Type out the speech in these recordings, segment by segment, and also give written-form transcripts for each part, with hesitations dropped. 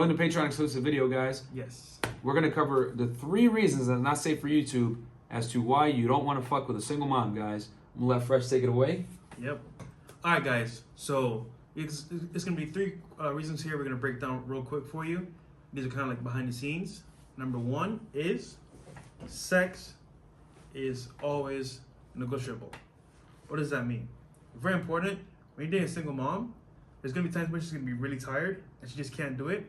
In the Patreon exclusive video, guys, Yes. we're going to cover the 3 reasons that are not safe for YouTube as to why you don't want to fuck with a single mom, guys. I'm going to let Fresh take it away. Yep. All right, guys. So it's going to be 3 reasons here we're going to break down real quick for you. These are kind of like behind the scenes. Number 1 is sex is always negotiable. What does that mean? Very important. When you date a single mom, there's going to be times when she's going to be really tired and she just can't do it.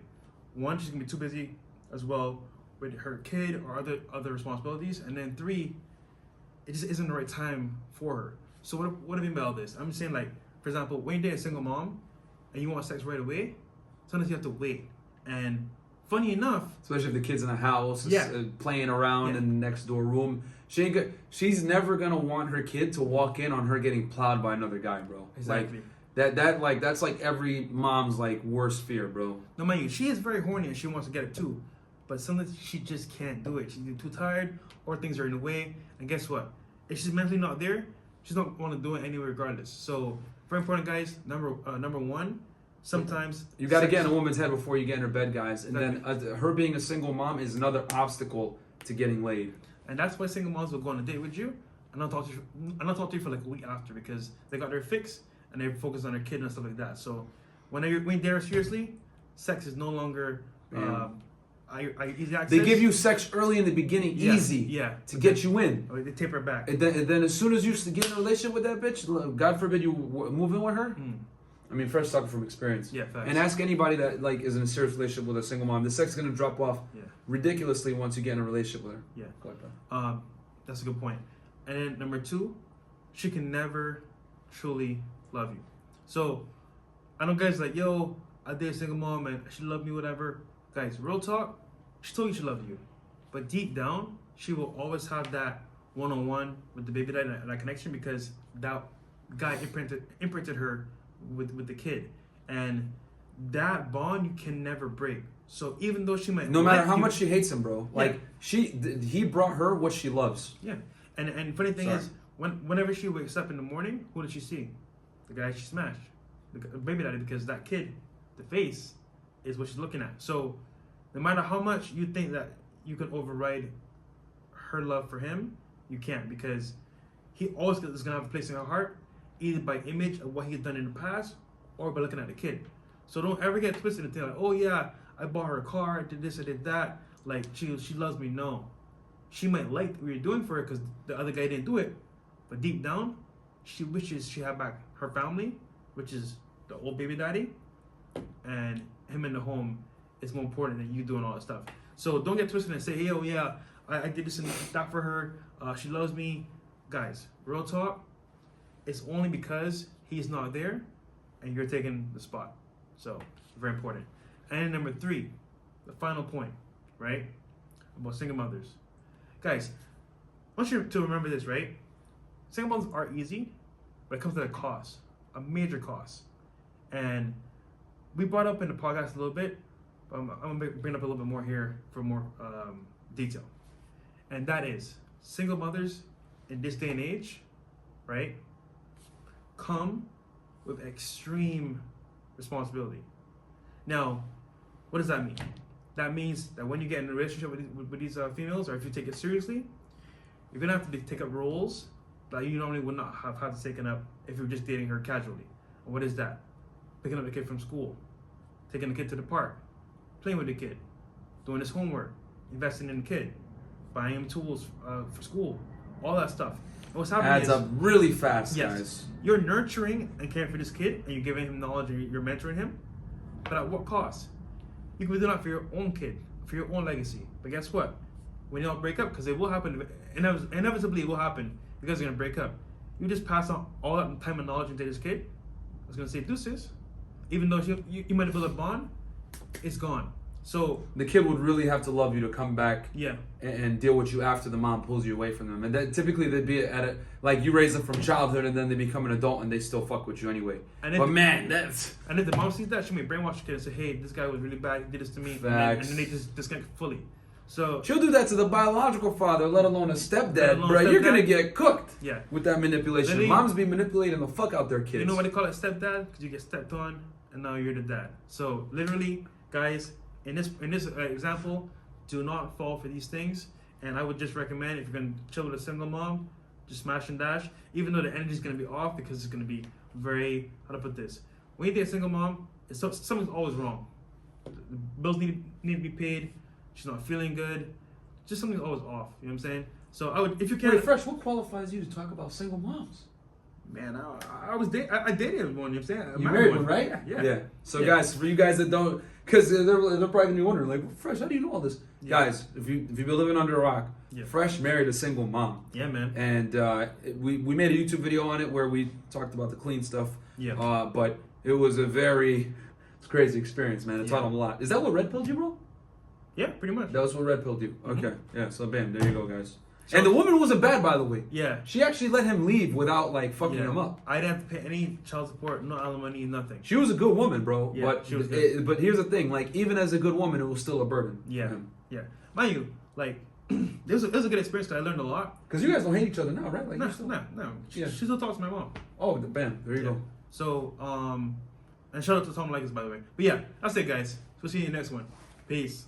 1, she's going to be too busy as well with her kid or other responsibilities. And then 3, it just isn't the right time for her. So what do I mean by all this? I'm just saying, like, for example, when you date a single mom and you want sex right away, sometimes you have to wait. And funny enough, Especially if the kid's in the house, Yeah. playing around in the next door room. She's never going to want her kid to walk in on her getting plowed by another guy, bro. Exactly. Like, that's like every mom's like worst fear, bro. no mind you, she is very horny and she wants to get it too. But sometimes she just can't do it. She's either too tired or things are in the way. And guess what? If she's mentally not there, she's not want to do it anyway regardless. So very important, guys. Number 1, sometimes You got to sex- get in a woman's head before you get in her bed, guys. And then her being a single mom is another obstacle to getting laid. And that's why single moms will go on a date with you and not talk to you for like a week after, because they got their fix and they're focused on their kid and stuff like that. So when you date her seriously, sex is no longer easy access. They give you sex early in the beginning, easy, to get you in. Or they taper it back. And then as soon as you get in a relationship with that bitch, God forbid you move in with her. I mean, Fresh talking from experience. Yeah, facts. And ask anybody that like is in a serious relationship with a single mom. The sex is gonna drop off Yeah. ridiculously once you get in a relationship with her. Yeah. Go ahead, bro. That's a good point. And then number 2, she can never truly love you. So I know guys like, yo, I date a single mom and she loved me, whatever. Guys, real talk, she told you she loved you. But deep down, she will always have that one-on-one with the baby daddy and that connection, because that guy imprinted her with the kid. And that bond you can never break. So even though she might No matter how you- much she hates him, bro. Like he brought her what she loves. Yeah, and funny thing is, whenever she wakes up in the morning, who did she see? The guy she smashed, the baby daddy, because that kid, the face, is what she's looking at. So no matter how much you think that you can override her love for him, you can't, because he always is gonna have a place in her heart, either by image of what he's done in the past or by looking at the kid. So don't ever get twisted and think like, oh yeah, I bought her a car, I did this, I did that, like she loves me. No, she might like what you're doing for her because the other guy didn't do it, but deep down, she wishes she had back her family, which is the old baby daddy, and him in the home is more important than you doing all that stuff. So don't get twisted and say, hey, oh yeah, I did this and that for her, she loves me. Guys, real talk, it's only because he's not there and you're taking the spot. So very important. And number 3, the final point, right, about single mothers. Guys, I want you to remember this, right? Single mothers are easy, but it comes at a cost, a major cost. And we brought up in the podcast a little bit, but I'm going to bring up a little bit more here for more detail. And that is, single mothers in this day and age, right, come with extreme responsibility. Now, what does that mean? That means that when you get in a relationship with these females, or if you take it seriously, you're gonna have to take up roles that you normally would not have had to take up if you were just dating her casually. And what is that? Picking up the kid from school, taking the kid to the park, playing with the kid, doing his homework, investing in the kid, buying him tools for school, all that stuff. And what's happening Adds is, up really fast, yes, guys. you're nurturing and caring for this kid, and you're giving him knowledge, and you're mentoring him. But at what cost? You can do that for your own kid, for your own legacy. But guess what? When y'all break up, because it will happen, inevitably it will happen, you guys are gonna break up. You just pass on all that time and knowledge into this kid. I was gonna say deuces. Even though you might have built a bond, it's gone. So The kid would really have to love you to come back yeah, and deal with you after the mom pulls you away from them. And that typically they'd be at a, like you raise them from childhood and then they become an adult and they still fuck with you anyway. And if But the- man, that's and if the mom sees that, she may brainwash the kid and say, "Hey, this guy was really bad. He did this to me," Facts. and then they just disconnect fully. So she'll do that to the biological father, let alone a Let stepdad, alone bro. You're stepdad. gonna get cooked yeah, with that manipulation. Literally- Moms be manipulating the fuck out their kids. you know why they call it stepdad? Because you get stepped on, and now you're the dad. So literally, guys, in this example, do not fall for these things. And I would just recommend, if you're gonna chill with a single mom, just smash and dash. Even though the energy's gonna be off, because it's gonna be very, how to put this, when you date a single mom, something's always wrong. The bills need to be paid. She's not feeling good. Just something's always off. You know what I'm saying? So I would, if you can. Wait, Fresh, what qualifies you to talk about single moms? Man, I dated one. You know what I'm saying? You married one, right? Yeah. So guys, for you guys that don't, because they're probably gonna be wondering, like, Fresh, how do you know all this? Yeah. Guys, if you've been living under a rock, Yeah. Fresh married a single mom. Yeah, man. And we made a YouTube video on it where we talked about the clean stuff. Yeah. But it was a very, it's a crazy experience, man. It taught Yeah. him a lot. Is that what red pilled you, bro? Yeah, pretty much. That was what red pilled you. Okay. Yeah. So bam, there you go, guys. So- And the woman wasn't bad, by the way. Yeah. She actually let him leave without like fucking Yeah. him up. I didn't have to pay any child support, no alimony, nothing. She was a good woman, bro. Yeah, but she was good. but here's the thing: like, even as a good woman, it was still a burden. Yeah. Yeah. Mind you, like, it was a good experience because I learned a lot. Because you guys don't hate each other now, right? Like, No, you're still... no. Yeah. She still talks to my mom. Oh, bam! There you Yeah. go. So, and shout out to Tom Likes, by the way. But yeah, that's it, guys. We'll see you in the next one. Peace.